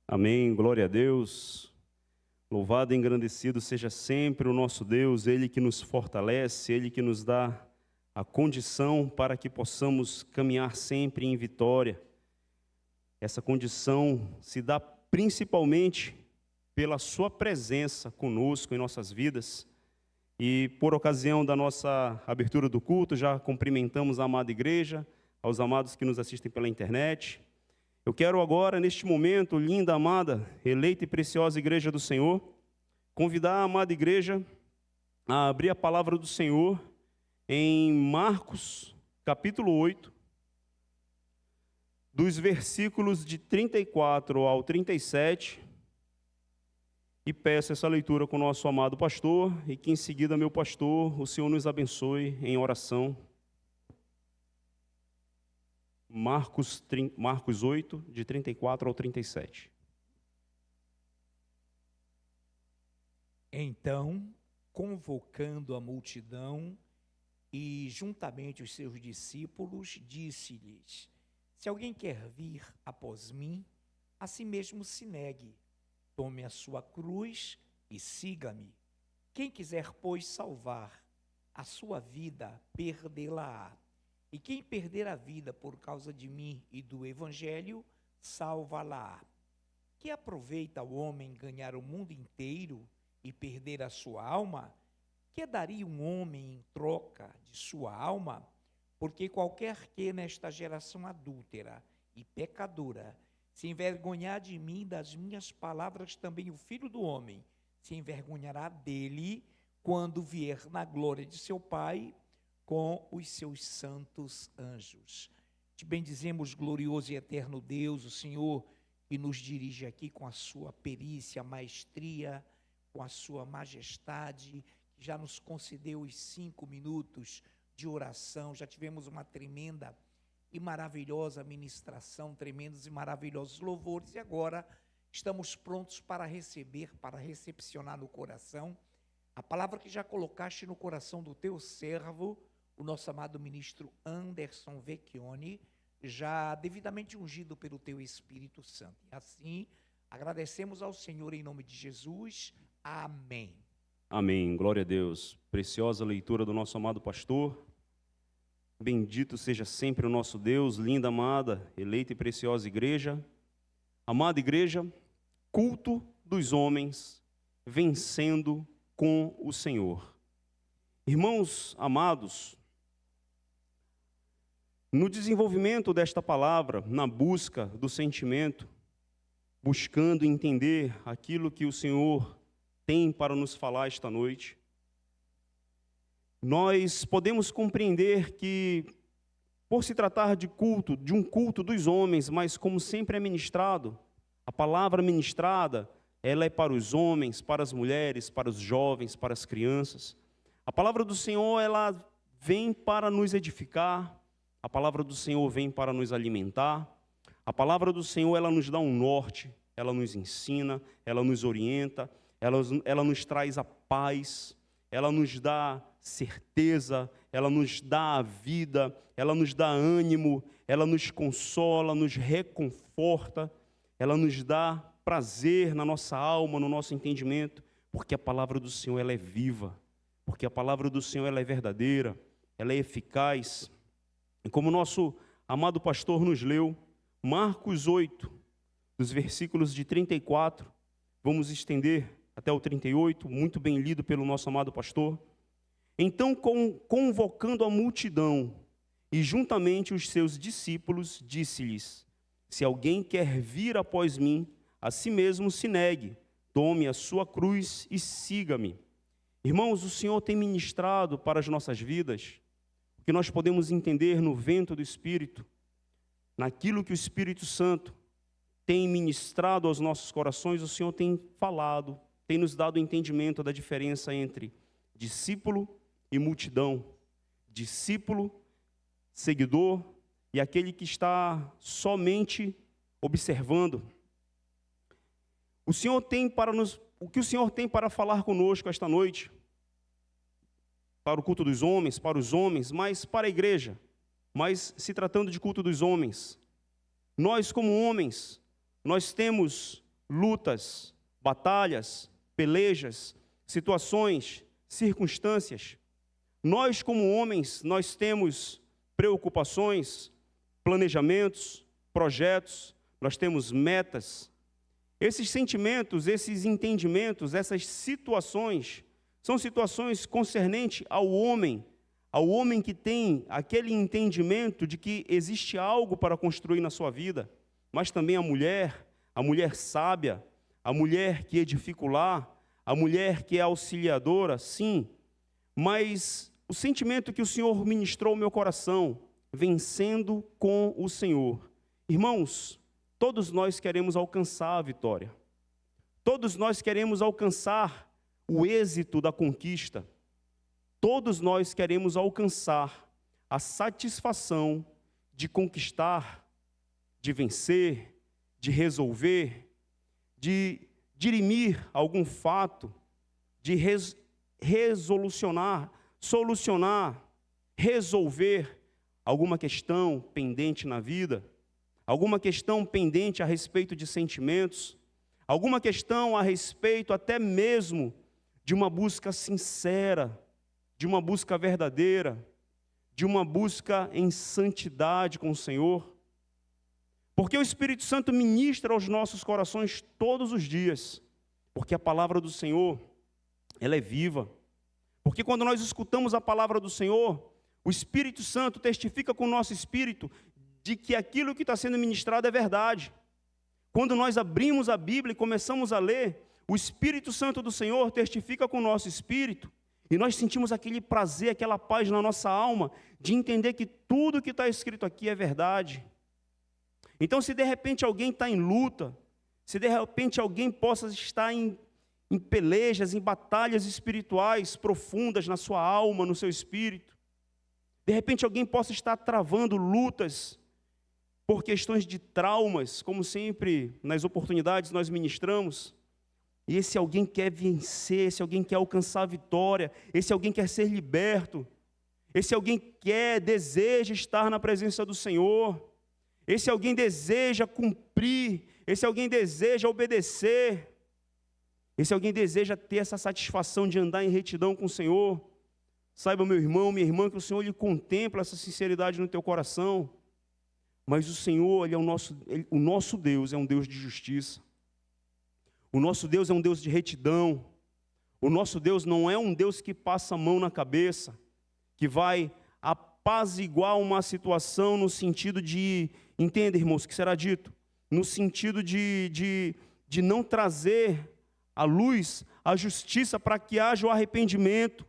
Amém, glória a Deus. Louvado e engrandecido seja sempre o nosso Deus, Ele que nos fortalece, Ele que nos dá a condição para que possamos caminhar sempre em vitória. Essa condição se dá principalmente pela sua presença conosco em nossas vidas. E por ocasião da nossa abertura do culto, já cumprimentamos a amada igreja, aos amados que nos assistem pela internet. Eu quero agora, neste momento, linda, amada, eleita e preciosa igreja do Senhor, convidar a amada igreja a abrir a palavra do Senhor em Marcos, capítulo 8, dos versículos de 34 ao 37, e peço essa leitura com o nosso amado pastor, e que em seguida, meu pastor, o Senhor nos abençoe em oração. Marcos 8, de 34 ao 37. Então, convocando a multidão e juntamente os seus discípulos, disse-lhes: se alguém quer vir após mim, a si mesmo se negue, tome a sua cruz e siga-me. Quem quiser, pois, salvar a sua vida, perdê-la-á. E quem perder a vida por causa de mim e do Evangelho, salva-la-á. Que aproveita o homem ganhar o mundo inteiro e perder a sua alma? Que daria um homem em troca de sua alma? Porque qualquer que nesta geração adúltera e pecadora se envergonhar de mim e das minhas palavras, também o Filho do Homem se envergonhará dele quando vier na glória de seu Pai com os seus santos anjos. Te bendizemos, glorioso e eterno Deus, o Senhor que nos dirige aqui com a sua perícia, maestria, com a sua majestade, que já nos concedeu os 5 minutos de oração. Já tivemos uma tremenda e maravilhosa ministração, tremendos e maravilhosos louvores, e agora estamos prontos para receber, para recepcionar no coração a palavra que já colocaste no coração do teu servo, o nosso amado ministro Anderson Vecchioni, já devidamente ungido pelo teu Espírito Santo. E assim, agradecemos ao Senhor em nome de Jesus. Amém. Amém, glória a Deus. Preciosa leitura do nosso amado pastor. Bendito seja sempre o nosso Deus, linda, amada, eleita e preciosa igreja. Amada igreja, culto dos homens, vencendo com o Senhor. Irmãos amados, no desenvolvimento desta palavra, na busca do sentimento, buscando entender aquilo que o Senhor tem para nos falar esta noite, nós podemos compreender que, por se tratar de culto, de um culto dos homens, mas como sempre é ministrado, a palavra ministrada, ela é para os homens, para as mulheres, para os jovens, para as crianças. A palavra do Senhor, ela vem para nos edificar, a palavra do Senhor vem para nos alimentar, a palavra do Senhor, ela nos dá um norte, ela nos ensina, ela nos orienta, ela nos traz a paz, ela nos dá certeza, ela nos dá a vida, ela nos dá ânimo, ela nos consola, nos reconforta, ela nos dá prazer na nossa alma, no nosso entendimento, porque a palavra do Senhor, ela é viva, porque a palavra do Senhor, ela é verdadeira, ela é eficaz. E como o nosso amado pastor nos leu, Marcos 8, dos versículos de 34, vamos estender até o 38, muito bem lido pelo nosso amado pastor. Então, convocando a multidão e juntamente os seus discípulos, disse-lhes: se alguém quer vir após mim, a si mesmo se negue, tome a sua cruz e siga-me. Irmãos, o Senhor tem ministrado para as nossas vidas o que nós podemos entender no vento do Espírito, naquilo que o Espírito Santo tem ministrado aos nossos corações. O Senhor tem falado, tem nos dado o entendimento da diferença entre discípulo e multidão, discípulo, seguidor e aquele que está somente observando. O que o Senhor tem para falar conosco esta noite, para o culto dos homens, para os homens, mas para a igreja, mas se tratando de culto dos homens, nós como homens, nós temos lutas, batalhas, pelejas, situações, circunstâncias. Nós, como homens, nós temos preocupações, planejamentos, projetos, nós temos metas. Esses sentimentos, esses entendimentos, essas situações, são situações concernentes ao homem que tem aquele entendimento de que existe algo para construir na sua vida, mas também a mulher sábia, a mulher que edifica o lar, a mulher que é auxiliadora, sim, mas o sentimento que o Senhor ministrou ao meu coração, vencendo com o Senhor. Irmãos, todos nós queremos alcançar a vitória. Todos nós queremos alcançar o êxito da conquista. Todos nós queremos alcançar a satisfação de conquistar, de vencer, de resolver, de dirimir algum fato, de solucionar, resolver alguma questão pendente na vida, alguma questão pendente a respeito de sentimentos, alguma questão a respeito até mesmo de uma busca sincera, de uma busca verdadeira, de uma busca em santidade com o Senhor. Porque o Espírito Santo ministra aos nossos corações todos os dias, porque a palavra do Senhor, ela é viva. Porque quando nós escutamos a palavra do Senhor, o Espírito Santo testifica com o nosso espírito de que aquilo que está sendo ministrado é verdade. Quando nós abrimos a Bíblia e começamos a ler, o Espírito Santo do Senhor testifica com o nosso espírito, e nós sentimos aquele prazer, aquela paz na nossa alma, de entender que tudo que está escrito aqui é verdade. Então, se de repente alguém está em luta, se de repente alguém possa estar em pelejas, em batalhas espirituais profundas na sua alma, no seu espírito, de repente alguém possa estar travando lutas por questões de traumas, como sempre nas oportunidades nós ministramos, e esse alguém quer vencer, esse alguém quer alcançar a vitória, esse alguém quer ser liberto, esse alguém deseja estar na presença do Senhor, esse alguém deseja cumprir, esse alguém deseja obedecer, esse alguém deseja ter essa satisfação de andar em retidão com o Senhor. Saiba, meu irmão, minha irmã, que o Senhor lhe contempla essa sinceridade no teu coração. Mas o Senhor, o nosso Deus é um Deus de justiça. O nosso Deus é um Deus de retidão. O nosso Deus não é um Deus que passa a mão na cabeça, que vai apaziguar uma situação no sentido de, entenda, irmãos, o que será dito? No sentido de não trazer à luz a justiça para que haja o arrependimento,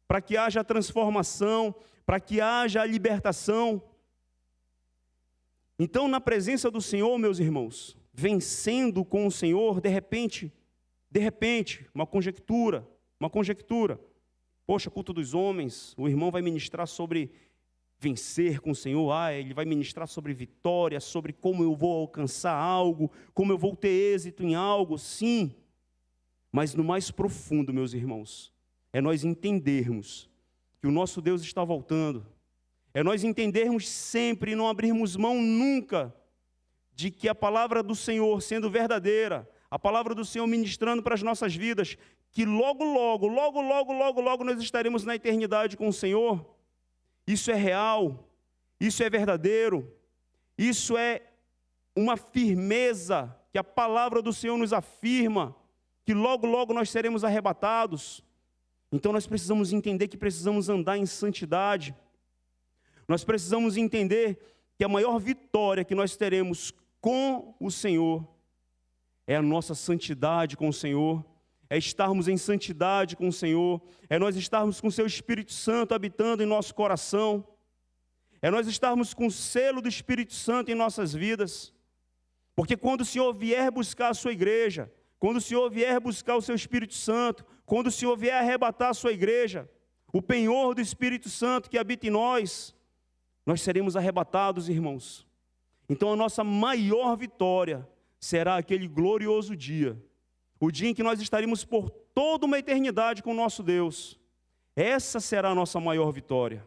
para que haja a transformação, para que haja a libertação. Então, na presença do Senhor, meus irmãos, vencendo com o Senhor, de repente, uma conjectura. Poxa, culto dos homens, o irmão vai ministrar sobre vencer com o Senhor, ele vai ministrar sobre vitória, sobre como eu vou alcançar algo, como eu vou ter êxito em algo, sim. Mas no mais profundo, meus irmãos, é nós entendermos que o nosso Deus está voltando, é nós entendermos sempre e não abrirmos mão nunca de que a palavra do Senhor sendo verdadeira, a palavra do Senhor ministrando para as nossas vidas, que logo nós estaremos na eternidade com o Senhor. Isso é real, isso é verdadeiro, isso é uma firmeza que a palavra do Senhor nos afirma, que logo nós seremos arrebatados. Então nós precisamos entender que precisamos andar em santidade. Nós precisamos entender que a maior vitória que nós teremos com o Senhor é a nossa santidade com o Senhor, é estarmos em santidade com o Senhor, é nós estarmos com o Seu Espírito Santo habitando em nosso coração, é nós estarmos com o selo do Espírito Santo em nossas vidas, porque quando o Senhor vier buscar a sua igreja, quando o Senhor vier buscar o Seu Espírito Santo, quando o Senhor vier arrebatar a sua igreja, o penhor do Espírito Santo que habita em nós seremos arrebatados, irmãos. Então a nossa maior vitória será aquele glorioso dia, o dia em que nós estaremos por toda uma eternidade com o nosso Deus. Essa será a nossa maior vitória.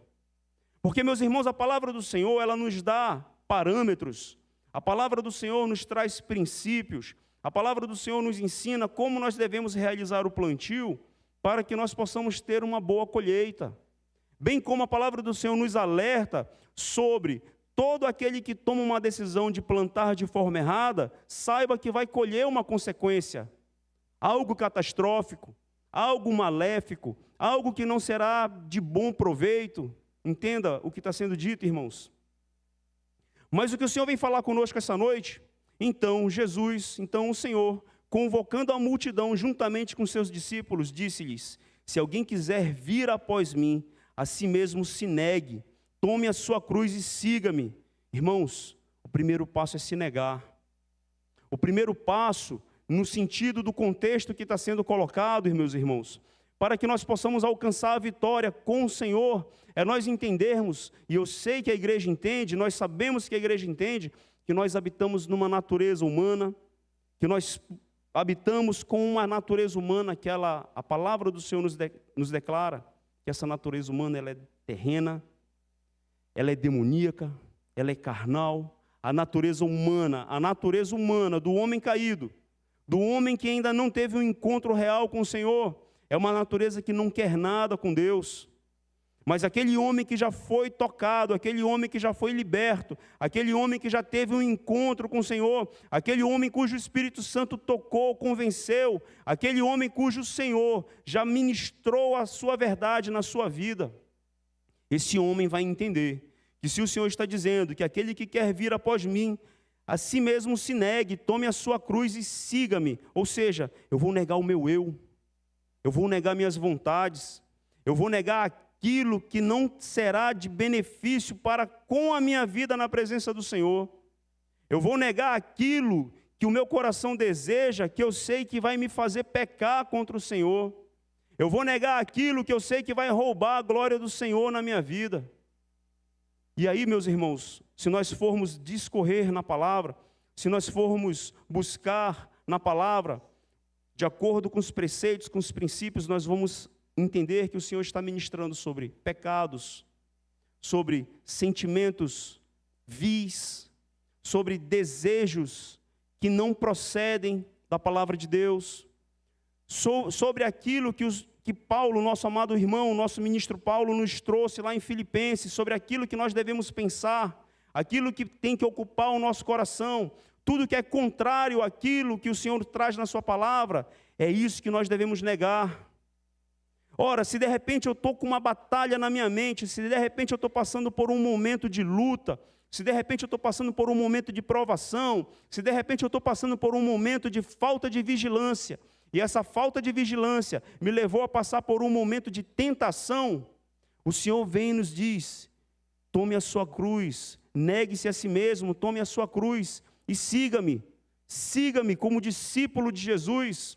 Porque, meus irmãos, a palavra do Senhor, ela nos dá parâmetros, a palavra do Senhor nos traz princípios, A palavra do Senhor nos ensina como nós devemos realizar o plantio para que nós possamos ter uma boa colheita. Bem como a palavra do Senhor nos alerta sobre todo aquele que toma uma decisão de plantar de forma errada, saiba que vai colher uma consequência, algo catastrófico, algo maléfico, algo que não será de bom proveito. Entenda o que está sendo dito, irmãos. Mas o que o Senhor vem falar conosco essa noite, então o Senhor, convocando a multidão juntamente com seus discípulos, disse-lhes: se alguém quiser vir após mim, a si mesmo se negue, tome a sua cruz e siga-me. Irmãos, o primeiro passo é se negar. O primeiro passo, no sentido do contexto que está sendo colocado, meus irmãos, para que nós possamos alcançar a vitória com o Senhor, é nós entendermos, e eu sei que a igreja entende, nós sabemos que a igreja entende, que nós habitamos numa natureza humana, que nós habitamos com uma natureza humana que a palavra do Senhor nos declara, que essa natureza humana ela é terrena, ela é demoníaca, ela é carnal. A natureza humana do homem caído, do homem que ainda não teve um encontro real com o Senhor, é uma natureza que não quer nada com Deus. Mas aquele homem que já foi tocado, aquele homem que já foi liberto, aquele homem que já teve um encontro com o Senhor, aquele homem cujo Espírito Santo tocou, convenceu, aquele homem cujo Senhor já ministrou a sua verdade na sua vida, esse homem vai entender que se o Senhor está dizendo que aquele que quer vir após mim, a si mesmo se negue, tome a sua cruz e siga-me. Ou seja, eu vou negar o meu eu vou negar minhas vontades, eu vou negar aquilo que não será de benefício para com a minha vida na presença do Senhor. Eu vou negar aquilo que o meu coração deseja, que eu sei que vai me fazer pecar contra o Senhor. Eu vou negar aquilo que eu sei que vai roubar a glória do Senhor na minha vida. E aí, meus irmãos, se nós formos discorrer na palavra, se nós formos buscar na palavra, de acordo com os preceitos, com os princípios, nós vamos entender que o Senhor está ministrando sobre pecados, sobre sentimentos vis, sobre desejos que não procedem da palavra de Deus, sobre aquilo que Paulo, nosso amado irmão, nosso ministro Paulo nos trouxe lá em Filipenses, sobre aquilo que nós devemos pensar, aquilo que tem que ocupar o nosso coração, tudo que é contrário àquilo que o Senhor traz na sua palavra, é isso que nós devemos negar. Ora, se de repente eu estou com uma batalha na minha mente, se de repente eu estou passando por um momento de luta, se de repente eu estou passando por um momento de provação, se de repente eu estou passando por um momento de falta de vigilância, e essa falta de vigilância me levou a passar por um momento de tentação, o Senhor vem e nos diz: tome a sua cruz, negue-se a si mesmo, tome a sua cruz e siga-me. Siga-me como discípulo de Jesus.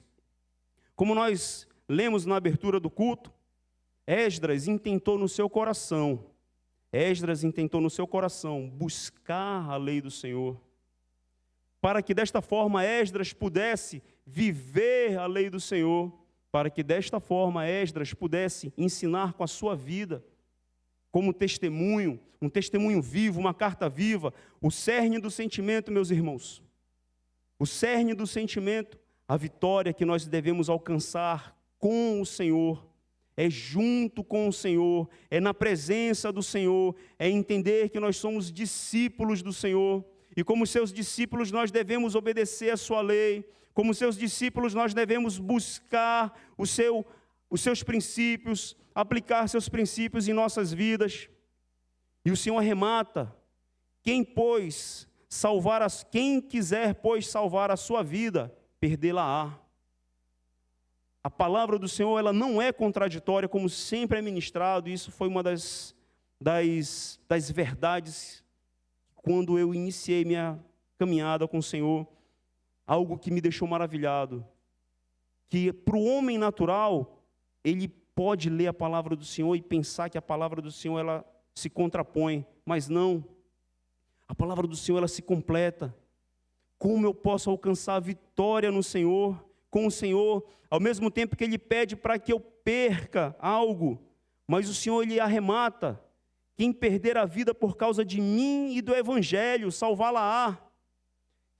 Como nós lemos na abertura do culto, Esdras intentou no seu coração buscar a lei do Senhor, para que desta forma Esdras pudesse viver a lei do Senhor, para que desta forma Esdras pudesse ensinar com a sua vida, como testemunho, um testemunho vivo, uma carta viva, o cerne do sentimento, meus irmãos, o cerne do sentimento, a vitória que nós devemos alcançar com o Senhor, é junto com o Senhor, é na presença do Senhor, é entender que nós somos discípulos do Senhor, e como seus discípulos nós devemos obedecer a sua lei, como seus discípulos nós devemos buscar os seus princípios, aplicar seus princípios em nossas vidas. E o Senhor arremata: quem quiser, pois, salvar a sua vida, perdê-la-á. A palavra do Senhor, ela não é contraditória, como sempre é ministrado. Isso foi uma das verdades, quando eu iniciei minha caminhada com o Senhor, algo que me deixou maravilhado, que para o homem natural, ele pode ler a palavra do Senhor e pensar que a palavra do Senhor, ela se contrapõe, mas não. A palavra do Senhor, ela se completa. Como eu posso alcançar a vitória no Senhor, com o Senhor, ao mesmo tempo que Ele pede para que eu perca algo, mas o Senhor, Ele arremata: quem perder a vida por causa de mim e do Evangelho, salvá-la-á.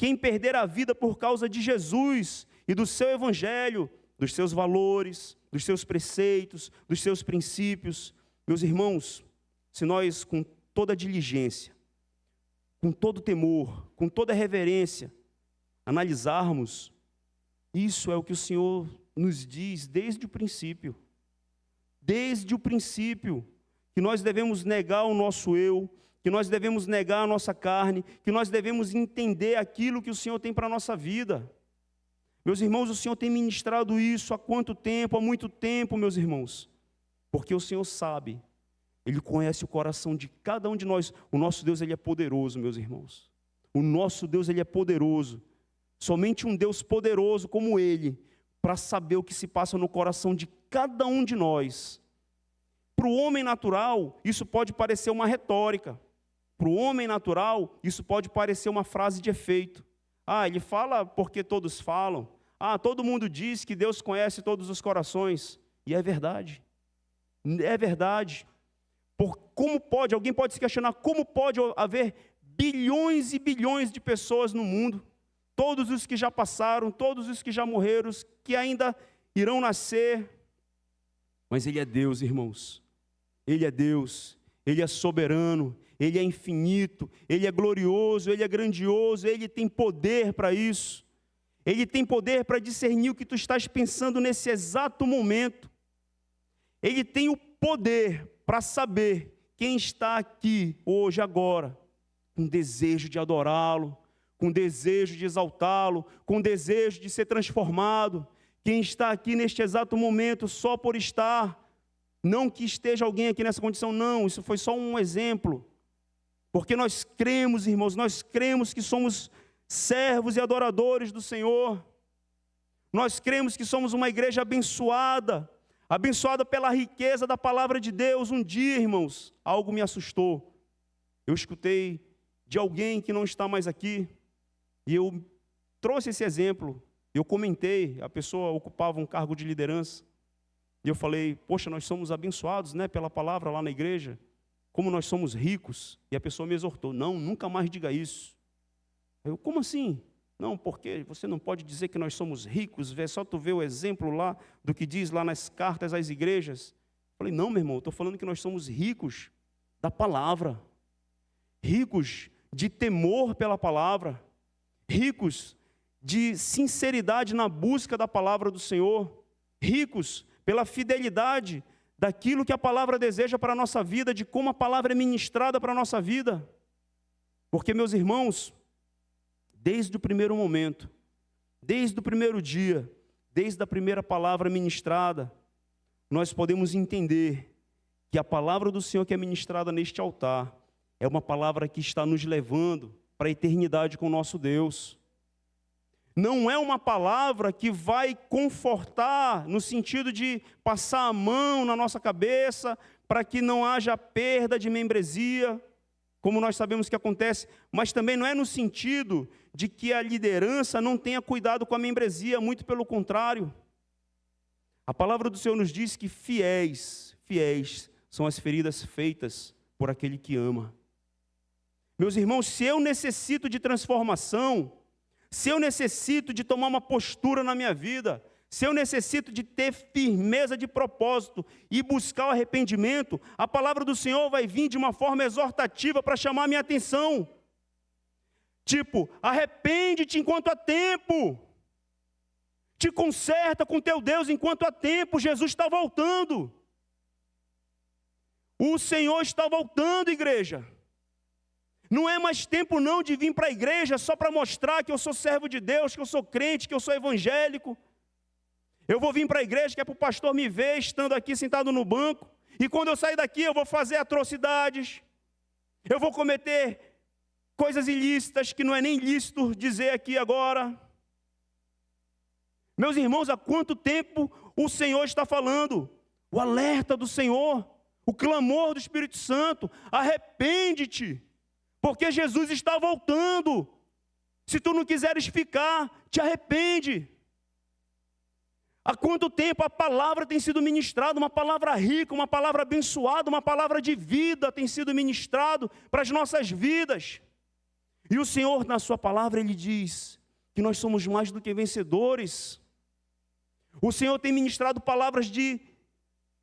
quem perder a vida por causa de Jesus e do seu evangelho, dos seus valores, dos seus preceitos, dos seus princípios. Meus irmãos, se nós com toda diligência, com todo temor, com toda reverência, analisarmos, isso é o que o Senhor nos diz desde o princípio. Desde o princípio, que nós devemos negar o nosso eu, que nós devemos negar a nossa carne, que nós devemos entender aquilo que o Senhor tem para a nossa vida. Meus irmãos, o Senhor tem ministrado isso há quanto tempo? Há muito tempo, meus irmãos. Porque o Senhor sabe, Ele conhece o coração de cada um de nós. O nosso Deus, Ele é poderoso, meus irmãos. O nosso Deus, Ele é poderoso. Somente um Deus poderoso como Ele, para saber o que se passa no coração de cada um de nós. Para o homem natural, isso pode parecer uma retórica. Para o homem natural, isso pode parecer uma frase de efeito. Ah, ele fala porque todos falam. Ah, todo mundo diz que Deus conhece todos os corações. E é verdade. É verdade. Como pode, alguém pode se questionar, como pode haver bilhões e bilhões de pessoas no mundo? Todos os que já passaram, todos os que já morreram, os que ainda irão nascer. Mas Ele é Deus, irmãos. Ele é Deus. Ele é soberano. Ele é infinito. Ele é glorioso. Ele é grandioso. Ele tem poder para isso. Ele tem poder para discernir o que tu estás pensando nesse exato momento. Ele tem o poder para saber quem está aqui hoje, agora, com desejo de adorá-lo, com desejo de exaltá-lo, com desejo de ser transformado. Quem está aqui neste exato momento só por estar, não que esteja alguém aqui nessa condição, não, isso foi só um exemplo. Porque nós cremos, irmãos, nós cremos que somos servos e adoradores do Senhor. Nós cremos que somos uma igreja abençoada, abençoada pela riqueza da palavra de Deus. Um dia, irmãos, algo me assustou. Eu escutei de alguém que não está mais aqui, e eu trouxe esse exemplo, eu comentei, a pessoa ocupava um cargo de liderança, e eu falei, poxa, nós somos abençoados, né, pela palavra lá na igreja, como nós somos ricos, e a pessoa me exortou, não, nunca mais diga isso. Eu, como assim? Não, porque você não pode dizer que nós somos ricos, só tu vê o exemplo lá, do que diz lá nas cartas às igrejas. Eu falei, não, meu irmão, eu estou falando que nós somos ricos da palavra, ricos de temor pela palavra, ricos de sinceridade na busca da palavra do Senhor, ricos pela fidelidade daquilo que a palavra deseja para a nossa vida, de como a palavra é ministrada para a nossa vida. Porque, meus irmãos, desde o primeiro momento, desde o primeiro dia, desde a primeira palavra ministrada, nós podemos entender que a palavra do Senhor que é ministrada neste altar é uma palavra que está nos levando para a eternidade com o nosso Deus. Não é uma palavra que vai confortar no sentido de passar a mão na nossa cabeça para que não haja perda de membresia, como nós sabemos que acontece, mas também não é no sentido de que a liderança não tenha cuidado com a membresia, muito pelo contrário. A palavra do Senhor nos diz que fiéis são as feridas feitas por aquele que ama. Meus irmãos, se eu necessito de transformação, se eu necessito de tomar uma postura na minha vida, se eu necessito de ter firmeza de propósito e buscar o arrependimento, a palavra do Senhor vai vir de uma forma exortativa para chamar a minha atenção. Tipo, arrepende-te enquanto há tempo. Te conserta com teu Deus enquanto há tempo. Jesus está voltando. O Senhor está voltando, igreja. Não é mais tempo não de vir para a igreja só para mostrar que eu sou servo de Deus, que eu sou crente, que eu sou evangélico. Eu vou vir para a igreja que é para o pastor me ver estando aqui sentado no banco. E quando eu sair daqui eu vou fazer atrocidades. Eu vou cometer coisas ilícitas que não é nem lícito dizer aqui agora. Meus irmãos, há quanto tempo o Senhor está falando? O alerta do Senhor, o clamor do Espírito Santo, arrepende-te. Porque Jesus está voltando. Se tu não quiseres ficar, te arrepende. Há quanto tempo a palavra tem sido ministrada, uma palavra rica, uma palavra abençoada, uma palavra de vida tem sido ministrado para as nossas vidas. E o Senhor, na sua palavra, Ele diz que nós somos mais do que vencedores. O Senhor tem ministrado palavras de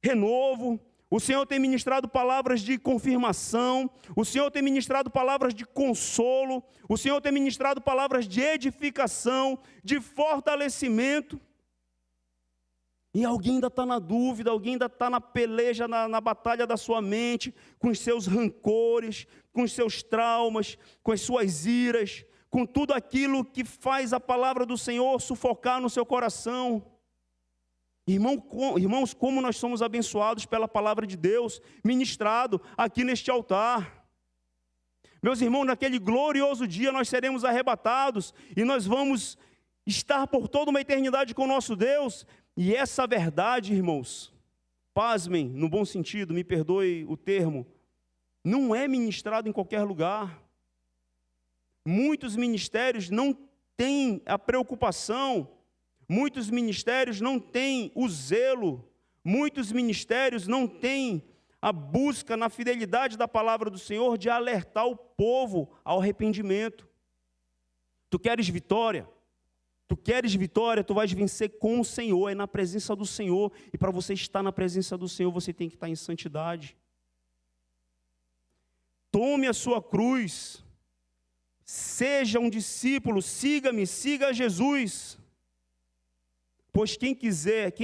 renovo, o Senhor tem ministrado palavras de confirmação, o Senhor tem ministrado palavras de consolo, o Senhor tem ministrado palavras de edificação, de fortalecimento. E alguém ainda está na dúvida, alguém ainda está na peleja, na batalha da sua mente, com os seus rancores, com os seus traumas, com as suas iras, com tudo aquilo que faz a palavra do Senhor sufocar no seu coração. Irmãos, como nós somos abençoados pela palavra de Deus, ministrado aqui neste altar. Meus irmãos, naquele glorioso dia nós seremos arrebatados, e nós vamos estar por toda uma eternidade com o nosso Deus. E essa verdade, irmãos, pasmem, no bom sentido, me perdoe o termo, não é ministrado em qualquer lugar. Muitos ministérios não têm a preocupação, muitos ministérios não têm o zelo, muitos ministérios não têm a busca na fidelidade da palavra do Senhor de alertar o povo ao arrependimento. Tu queres vitória? Tu queres vitória, tu vais vencer com o Senhor, é na presença do Senhor. E para você estar na presença do Senhor, você tem que estar em santidade. Tome a sua cruz, seja um discípulo, siga-me, siga Jesus. Pois quem quiser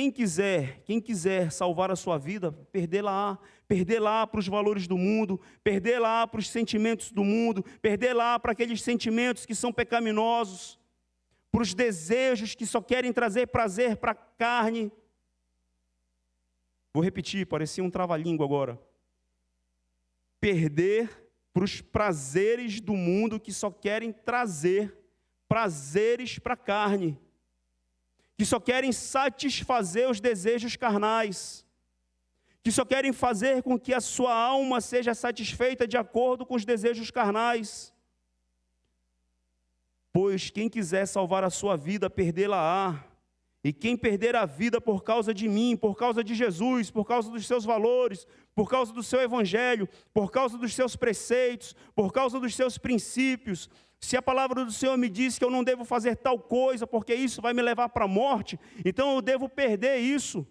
salvar a sua vida, perdê-la para os valores do mundo, perdê-la para os sentimentos do mundo, perdê-la para aqueles sentimentos que são pecaminosos, para os desejos que só querem trazer prazer para a carne. Vou repetir, parecia um trava-língua agora. Perder para os prazeres do mundo que só querem trazer prazeres para a carne, que só querem satisfazer os desejos carnais, que só querem fazer com que a sua alma seja satisfeita de acordo com os desejos carnais. Pois quem quiser salvar a sua vida, perdê-la-á. E quem perder a vida por causa de mim, por causa de Jesus, por causa dos seus valores, por causa do seu evangelho, por causa dos seus preceitos, por causa dos seus princípios, se a palavra do Senhor me diz que eu não devo fazer tal coisa, porque isso vai me levar para a morte, então eu devo perder isso.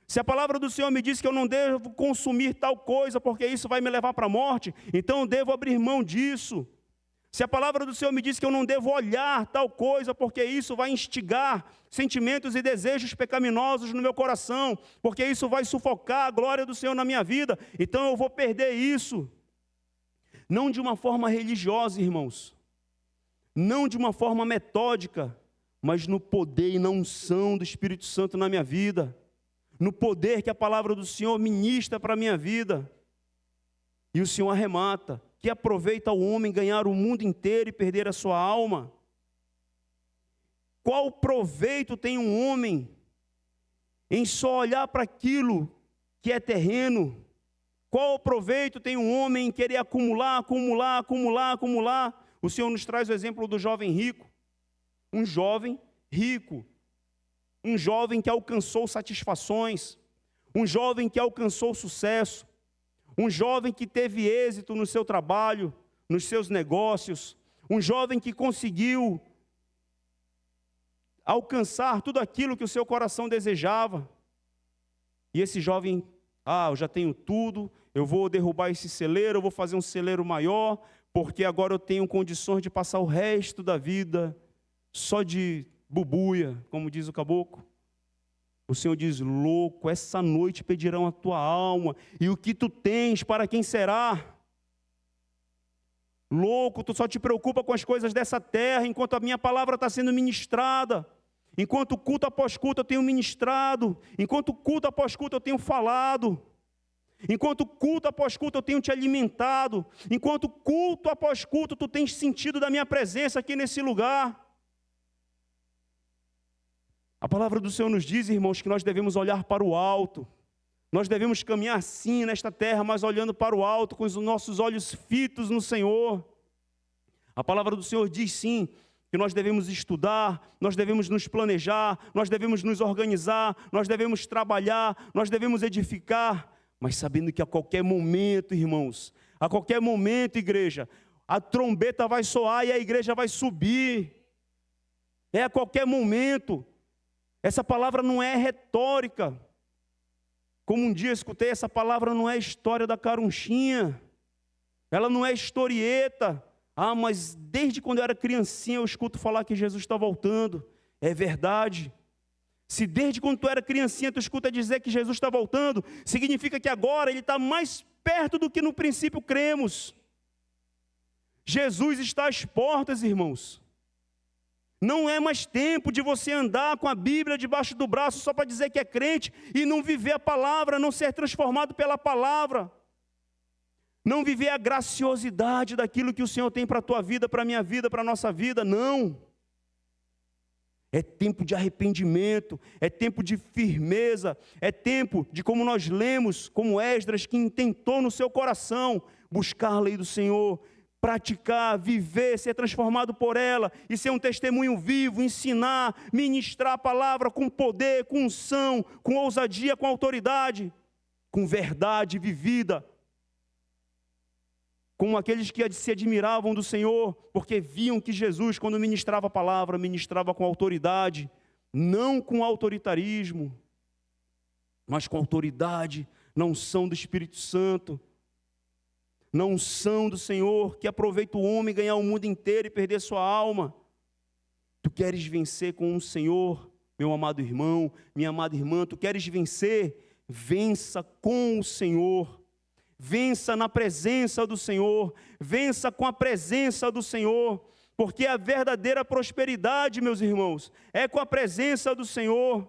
Se a palavra do Senhor me diz que eu não devo consumir tal coisa, porque isso vai me levar para a morte, então eu devo abrir mão disso. Se a palavra do Senhor me diz que eu não devo olhar tal coisa, porque isso vai instigar sentimentos e desejos pecaminosos no meu coração, porque isso vai sufocar a glória do Senhor na minha vida, então eu vou perder isso. Não de uma forma religiosa, irmãos, não de uma forma metódica, mas no poder e na unção do Espírito Santo na minha vida, no poder que a palavra do Senhor ministra para a minha vida. E o Senhor arremata: que aproveita o homem ganhar o mundo inteiro e perder a sua alma? Qual proveito tem um homem em só olhar para aquilo que é terreno? Qual proveito tem um homem em querer acumular? O Senhor nos traz o exemplo do jovem rico. Um jovem rico, um jovem que alcançou satisfações, um jovem que alcançou sucesso, um jovem que teve êxito no seu trabalho, nos seus negócios, um jovem que conseguiu alcançar tudo aquilo que o seu coração desejava. E esse jovem, eu já tenho tudo, eu vou derrubar esse celeiro, eu vou fazer um celeiro maior, porque agora eu tenho condições de passar o resto da vida só de bubuia, como diz o caboclo. O Senhor diz: louco, essa noite pedirão a tua alma, e o que tu tens, para quem será? Louco, tu só te preocupa com as coisas dessa terra, enquanto a minha palavra está sendo ministrada, enquanto culto após culto eu tenho ministrado, enquanto culto após culto eu tenho falado, enquanto culto após culto eu tenho te alimentado, enquanto culto após culto tu tens sentido da minha presença aqui nesse lugar. A palavra do Senhor nos diz, irmãos, que nós devemos olhar para o alto. Nós devemos caminhar sim nesta terra, mas olhando para o alto, com os nossos olhos fitos no Senhor. A palavra do Senhor diz sim, que nós devemos estudar, nós devemos nos planejar, nós devemos nos organizar, nós devemos trabalhar, nós devemos edificar, mas sabendo que a qualquer momento, irmãos, a qualquer momento, igreja, a trombeta vai soar e a igreja vai subir. É a qualquer momento. Essa palavra não é retórica. Como um dia eu escutei, essa palavra não é história da carunchinha. Ela não é historieta. Ah, mas desde quando eu era criancinha eu escuto falar que Jesus está voltando. É verdade. Se desde quando tu era criancinha tu escuta dizer que Jesus está voltando, significa que agora Ele está mais perto do que no princípio cremos. Jesus está às portas, irmãos. Não é mais tempo de você andar com a Bíblia debaixo do braço só para dizer que é crente e não viver a palavra, não ser transformado pela palavra. Não viver a graciosidade daquilo que o Senhor tem para a tua vida, para a minha vida, para a nossa vida, não. É tempo de arrependimento, é tempo de firmeza, é tempo de, como nós lemos, como Esdras, que intentou no seu coração buscar a lei do Senhor, praticar, viver, ser transformado por ela e ser um testemunho vivo, ensinar, ministrar a palavra com poder, com unção, com ousadia, com autoridade, com verdade vivida. Como aqueles que se admiravam do Senhor, porque viam que Jesus, quando ministrava a palavra, ministrava com autoridade, não com autoritarismo, mas com autoridade, na unção do Espírito Santo, na unção do Senhor, que aproveita o homem ganhar o mundo inteiro e perder sua alma. Tu queres vencer com o Senhor, meu amado irmão, minha amada irmã, tu queres vencer? Vença com o Senhor. Vença na presença do Senhor, vença com a presença do Senhor, porque a verdadeira prosperidade, meus irmãos, é com a presença do Senhor.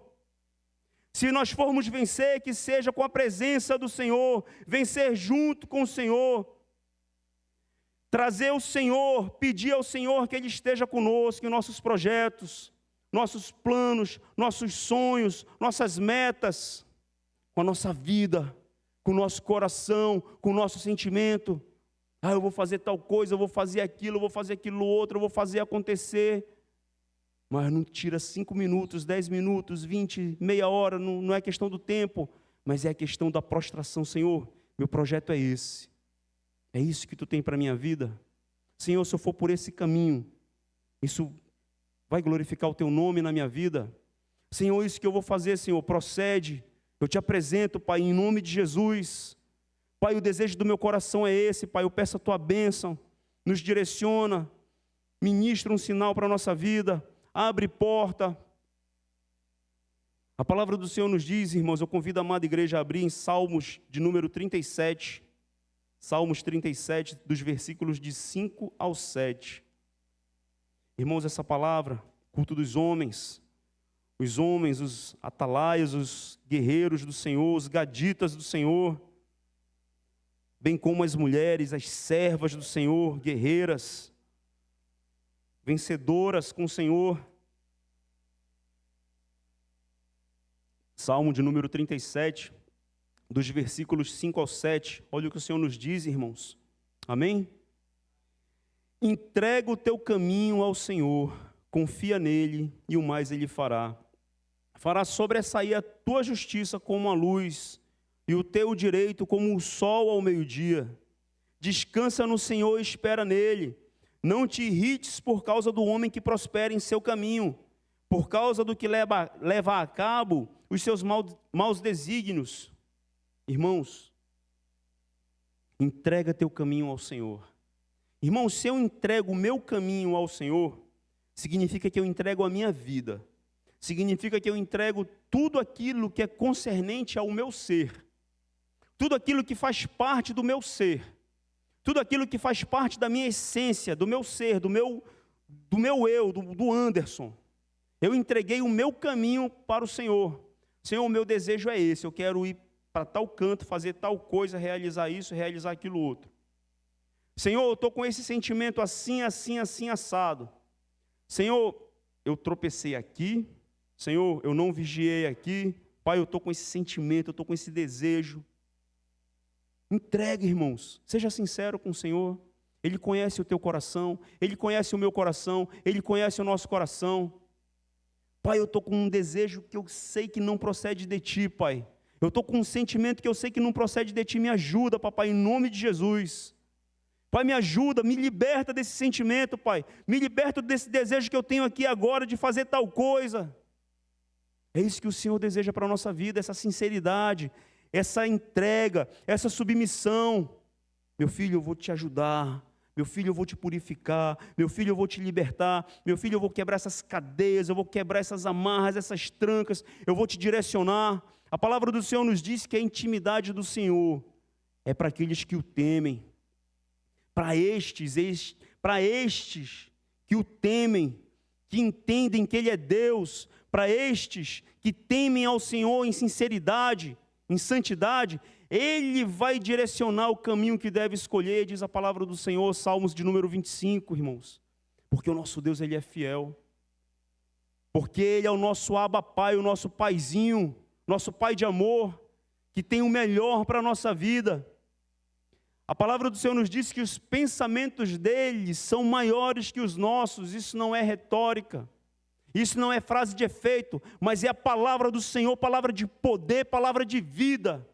Se nós formos vencer, que seja com a presença do Senhor, vencer junto com o Senhor, trazer o Senhor, pedir ao Senhor que Ele esteja conosco em nossos projetos, nossos planos, nossos sonhos, nossas metas, com a nossa vida, com o nosso coração, com o nosso sentimento. Ah, eu vou fazer tal coisa, eu vou fazer aquilo, eu vou fazer aquilo outro, eu vou fazer acontecer. Mas não tira 5 minutos, 10 minutos, 20, meia hora, não é questão do tempo, mas é a questão da prostração. Senhor, meu projeto é esse. É isso que tu tem para a minha vida? Senhor, se eu for por esse caminho, isso vai glorificar o teu nome na minha vida? Senhor, isso que eu vou fazer, Senhor, procede. Eu te apresento, Pai, em nome de Jesus. Pai, o desejo do meu coração é esse, Pai, eu peço a tua bênção, nos direciona, ministra um sinal para a nossa vida, abre porta. A palavra do Senhor nos diz, irmãos, eu convido a amada igreja a abrir em Salmos de número 37, Salmos 37, dos versículos de 5 ao 7. Irmãos, essa palavra, culto dos homens, os atalaias, os guerreiros do Senhor, os gaditas do Senhor, bem como as mulheres, as servas do Senhor, guerreiras, vencedoras com o Senhor. Salmo de número 37, dos versículos 5 ao 7. Olha o que o Senhor nos diz, irmãos. Amém? Entrega o teu caminho ao Senhor, confia nele e o mais ele fará. Fará sobressair a tua justiça como a luz e o teu direito como o sol ao meio-dia. Descansa no Senhor e espera nele. Não te irrites por causa do homem que prospera em seu caminho, por causa do que leva a cabo os seus maus desígnios. Irmãos, entrega teu caminho ao Senhor. Irmãos, se eu entrego o meu caminho ao Senhor, significa que eu entrego a minha vida. Significa que eu entrego tudo aquilo que é concernente ao meu ser. Tudo aquilo que faz parte do meu ser. Tudo aquilo que faz parte da minha essência, do meu ser, do meu eu, do Anderson. Eu entreguei o meu caminho para o Senhor. Senhor, o meu desejo é esse. Eu quero ir para tal canto, fazer tal coisa, realizar isso, realizar aquilo outro. Senhor, eu estou com esse sentimento assim, assim, assim, assado. Senhor, eu tropecei aqui. Senhor, eu não vigiei aqui. Pai, eu estou com esse sentimento, eu estou com esse desejo. Entregue, irmãos. Seja sincero com o Senhor. Ele conhece o teu coração. Ele conhece o meu coração. Ele conhece o nosso coração. Pai, eu estou com um desejo que eu sei que não procede de ti, Pai. Eu estou com um sentimento que eu sei que não procede de ti. Me ajuda, papai, em nome de Jesus. Pai, me ajuda, me liberta desse sentimento, Pai. Me liberta desse desejo que eu tenho aqui agora de fazer tal coisa. É isso que o Senhor deseja para a nossa vida, essa sinceridade, essa entrega, essa submissão. Meu filho, eu vou te ajudar. Meu filho, eu vou te purificar. Meu filho, eu vou te libertar. Meu filho, eu vou quebrar essas cadeias, eu vou quebrar essas amarras, essas trancas. Eu vou te direcionar. A palavra do Senhor nos diz que a intimidade do Senhor é para aqueles que o temem. Para estes que o temem, que entendem que Ele é Deus, para estes que temem ao Senhor em sinceridade, em santidade, Ele vai direcionar o caminho que deve escolher, diz a palavra do Senhor, Salmos de número 25, irmãos. Porque o nosso Deus, Ele é fiel. Porque Ele é o nosso Abba Pai, o nosso Paizinho, nosso Pai de amor, que tem o melhor para a nossa vida. A palavra do Senhor nos diz que os pensamentos dele são maiores que os nossos. Isso não é retórica, isso não é frase de efeito, mas é a palavra do Senhor, palavra de poder, palavra de vida,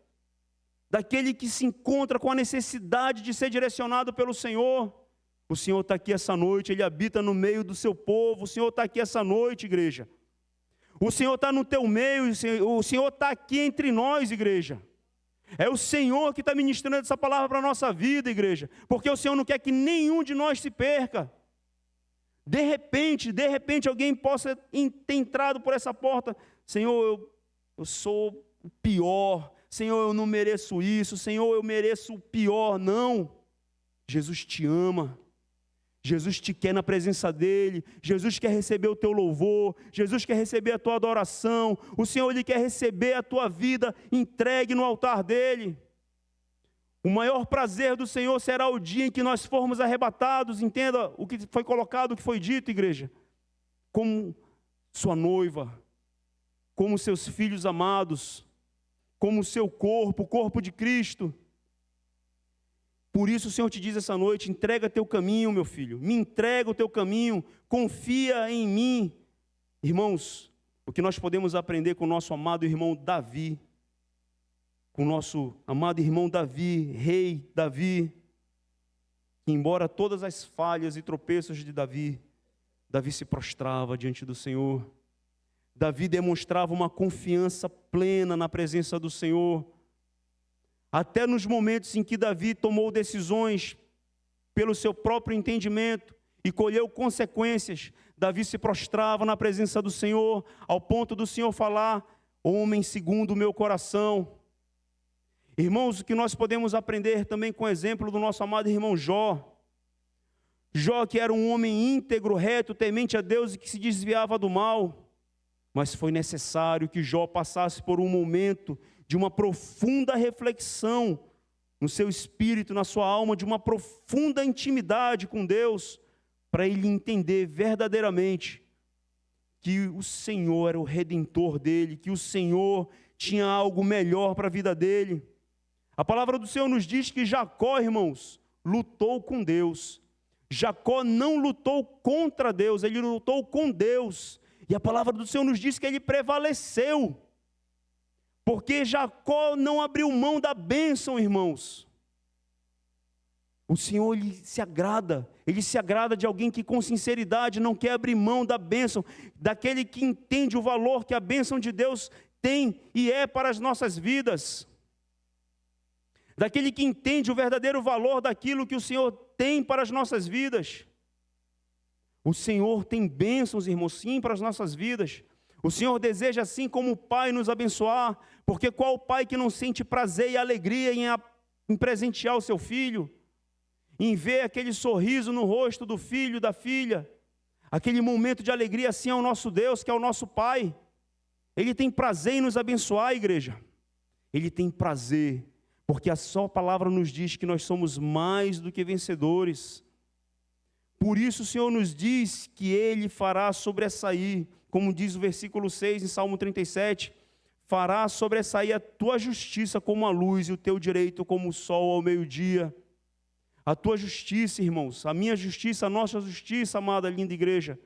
daquele que se encontra com a necessidade de ser direcionado pelo Senhor. O Senhor está aqui essa noite, Ele habita no meio do seu povo. O Senhor está aqui essa noite, igreja. O Senhor está no teu meio, o Senhor está aqui entre nós, igreja. É o Senhor que está ministrando essa palavra para a nossa vida, igreja. Porque o Senhor não quer que nenhum de nós se perca. De repente, alguém possa ter entrado por essa porta. Senhor, eu sou o pior. Senhor, eu não mereço isso. Senhor, eu mereço o pior. Não. Jesus te ama. Jesus te quer na presença dEle. Jesus quer receber o teu louvor. Jesus quer receber a tua adoração. O Senhor, Ele quer receber a tua vida entregue no altar dEle. O maior prazer do Senhor será o dia em que nós formos arrebatados. Entenda o que foi colocado, o que foi dito, igreja. Como sua noiva, como seus filhos amados, como o seu corpo, o corpo de Cristo. Por isso o Senhor te diz essa noite, entrega teu caminho, meu filho, me entrega o teu caminho, confia em mim. Irmãos, o que nós podemos aprender com o nosso amado irmão Davi, com o nosso amado irmão Davi, rei Davi, que embora todas as falhas e tropeços de Davi, Davi se prostrava diante do Senhor. Davi demonstrava uma confiança plena na presença do Senhor. Até nos momentos em que Davi tomou decisões pelo seu próprio entendimento e colheu consequências, Davi se prostrava na presença do Senhor, ao ponto do Senhor falar, homem segundo o meu coração. Irmãos, o que nós podemos aprender também com o exemplo do nosso amado irmão Jó. Jó, que era um homem íntegro, reto, temente a Deus e que se desviava do mal. Mas foi necessário que Jó passasse por um momento de uma profunda reflexão no seu espírito, na sua alma, de uma profunda intimidade com Deus, para ele entender verdadeiramente que o Senhor era o redentor dele, que o Senhor tinha algo melhor para a vida dele. A palavra do Senhor nos diz que Jacó, irmãos, lutou com Deus. Jacó não lutou contra Deus, ele lutou com Deus. E a palavra do Senhor nos diz que ele prevaleceu. Porque Jacó não abriu mão da bênção, irmãos. O Senhor, Ele se agrada de alguém que com sinceridade não quer abrir mão da bênção, daquele que entende o valor que a bênção de Deus tem e é para as nossas vidas. Daquele que entende o verdadeiro valor daquilo que o Senhor tem para as nossas vidas. O Senhor tem bênçãos, irmãos, sim, para as nossas vidas. O Senhor deseja, assim como o Pai, nos abençoar, porque qual pai que não sente prazer e alegria em presentear o seu filho, em ver aquele sorriso no rosto do filho, da filha, aquele momento de alegria, assim é o nosso Deus, que é o nosso Pai. Ele tem prazer em nos abençoar, igreja. Ele tem prazer, porque a sua palavra nos diz que nós somos mais do que vencedores. Por isso o Senhor nos diz que Ele fará sobressair, como diz o versículo 6 em Salmo 37, fará sobressair a tua justiça como a luz e o teu direito como o sol ao meio-dia. A tua justiça, irmãos, a minha justiça, a nossa justiça, amada, linda igreja.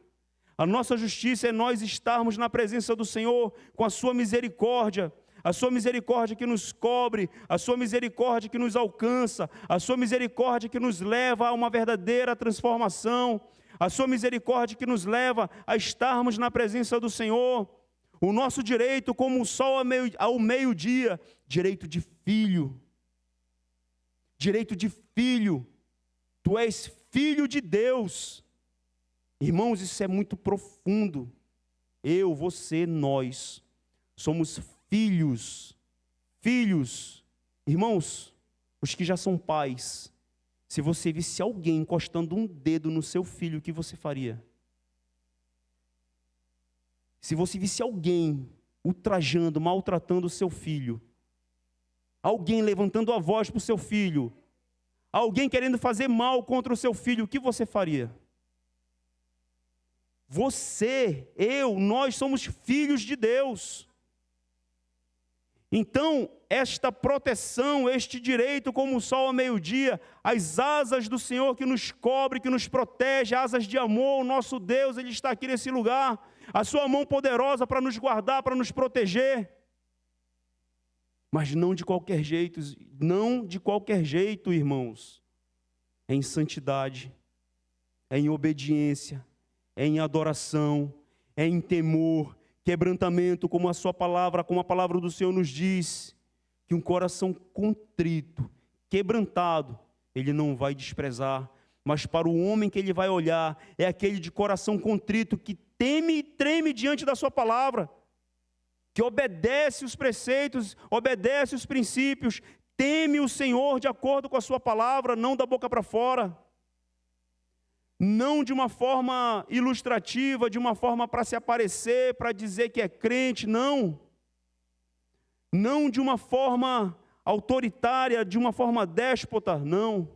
A nossa justiça é nós estarmos na presença do Senhor com a sua misericórdia. a sua misericórdia que nos cobre, a sua misericórdia que nos alcança, a sua misericórdia que nos leva a uma verdadeira transformação, a sua misericórdia que nos leva a estarmos na presença do Senhor. O nosso direito como o sol ao meio-dia, direito de filho. Direito de filho. Tu és filho de Deus. Irmãos, isso é muito profundo. Eu, você, nós somos filhos. Filhos. Irmãos, os que já são pais, se você visse alguém encostando um dedo no seu filho, o que você faria? Se você visse alguém ultrajando, maltratando o seu filho, alguém levantando a voz para o seu filho, alguém querendo fazer mal contra o seu filho, o que você faria? Você, eu, nós somos filhos de Deus. Então, esta proteção, este direito como o sol ao meio-dia, as asas do Senhor que nos cobre, que nos protege, asas de amor, o nosso Deus, Ele está aqui nesse lugar, a sua mão poderosa para nos guardar, para nos proteger. Mas não de qualquer jeito, irmãos. É em santidade, é em obediência, é em adoração, é em temor, quebrantamento, como a sua palavra, como a palavra do Senhor nos diz, que um coração contrito, quebrantado, Ele não vai desprezar, mas para o homem que Ele vai olhar, é aquele de coração contrito, que teme e treme diante da sua palavra, que obedece os preceitos, obedece os princípios, teme o Senhor de acordo com a sua palavra, não da boca para fora, não de uma forma ilustrativa, de uma forma para se aparecer, para dizer que é crente, não de uma forma autoritária, de uma forma déspota, não,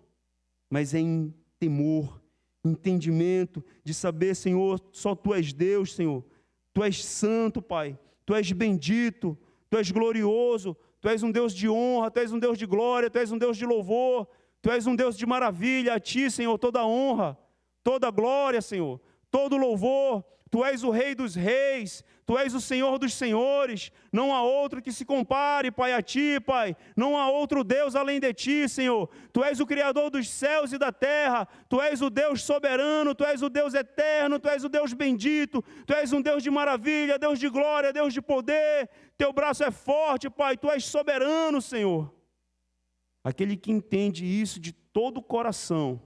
mas é em temor, entendimento, de saber, Senhor, só Tu és Deus, Senhor, Tu és santo, Pai, Tu és bendito, Tu és glorioso, Tu és um Deus de honra, Tu és um Deus de glória, Tu és um Deus de louvor, Tu és um Deus de maravilha. A Ti, Senhor, toda honra, toda glória, Senhor, todo louvor. Tu és o Rei dos reis, Tu és o Senhor dos senhores, não há outro que se compare, Pai, a Ti, Pai, não há outro Deus além de Ti, Senhor. Tu és o Criador dos céus e da terra, Tu és o Deus soberano, Tu és o Deus eterno, Tu és o Deus bendito, Tu és um Deus de maravilha, Deus de glória, Deus de poder. Teu braço é forte, Pai, Tu és soberano, Senhor. Aquele que entende isso de todo o coração,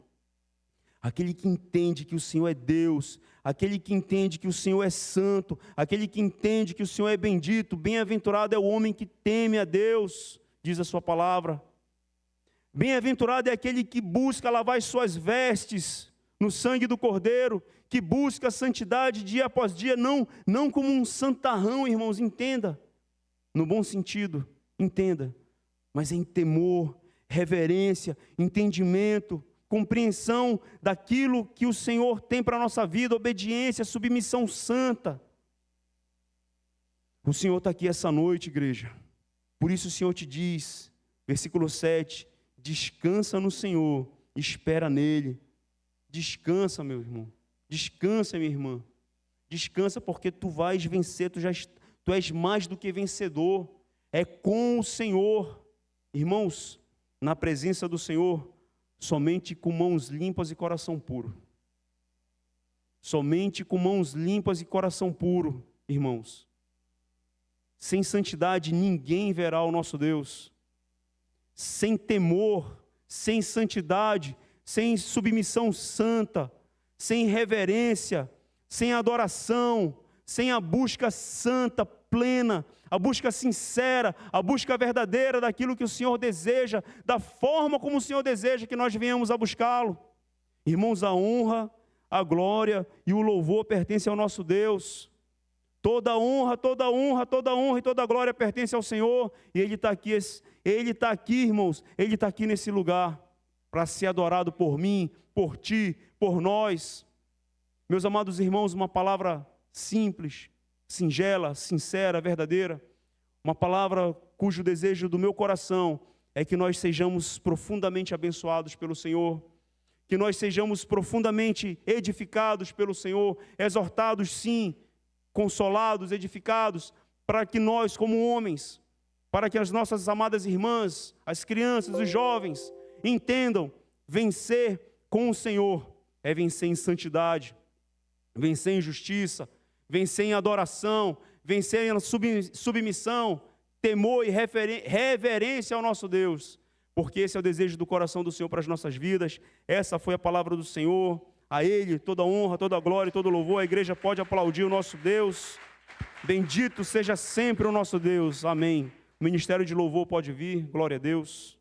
aquele que entende que o Senhor é Deus, aquele que entende que o Senhor é santo, aquele que entende que o Senhor é bendito, bem-aventurado é o homem que teme a Deus, diz a sua palavra. Bem-aventurado é aquele que busca lavar as suas vestes no sangue do Cordeiro, que busca a santidade dia após dia, não como um santarrão, irmãos, entenda, no bom sentido, entenda, mas em temor, reverência, entendimento, compreensão daquilo que o Senhor tem para a nossa vida, obediência, submissão santa. O Senhor está aqui essa noite, igreja. Por isso o Senhor te diz, versículo 7, descansa no Senhor, espera nele. Descansa, meu irmão. Descansa, minha irmã. Descansa porque tu vais vencer, tu és mais do que vencedor. É com o Senhor. Irmãos, na presença do Senhor, somente com mãos limpas e coração puro. Somente com mãos limpas e coração puro, irmãos. Sem santidade ninguém verá o nosso Deus. Sem temor, sem santidade, sem submissão santa, sem reverência, sem adoração, sem a busca santa, plena, a busca sincera, a busca verdadeira daquilo que o Senhor deseja, da forma como o Senhor deseja que nós venhamos a buscá-lo. Irmãos, a honra, a glória e o louvor pertencem ao nosso Deus. Toda honra, toda honra, toda honra e toda glória pertence ao Senhor. E Ele está aqui, irmãos, Ele está aqui nesse lugar para ser adorado por mim, por ti, por nós. Meus amados irmãos, uma palavra simples, singela, sincera, verdadeira, uma palavra cujo desejo do meu coração é que nós sejamos profundamente abençoados pelo Senhor, que nós sejamos profundamente edificados pelo Senhor, exortados sim, consolados, edificados, para que nós como homens para que as nossas amadas irmãs, as crianças, os jovens, entendam: vencer com o Senhor é vencer em santidade, vencer em justiça, vencer em adoração, vencer em submissão, temor e reverência ao nosso Deus, porque esse é o desejo do coração do Senhor para as nossas vidas. Essa foi a palavra do Senhor. A Ele toda honra, toda glória e todo louvor. A igreja pode aplaudir o nosso Deus. Bendito seja sempre o nosso Deus. Amém. O ministério de louvor pode vir. Glória a Deus.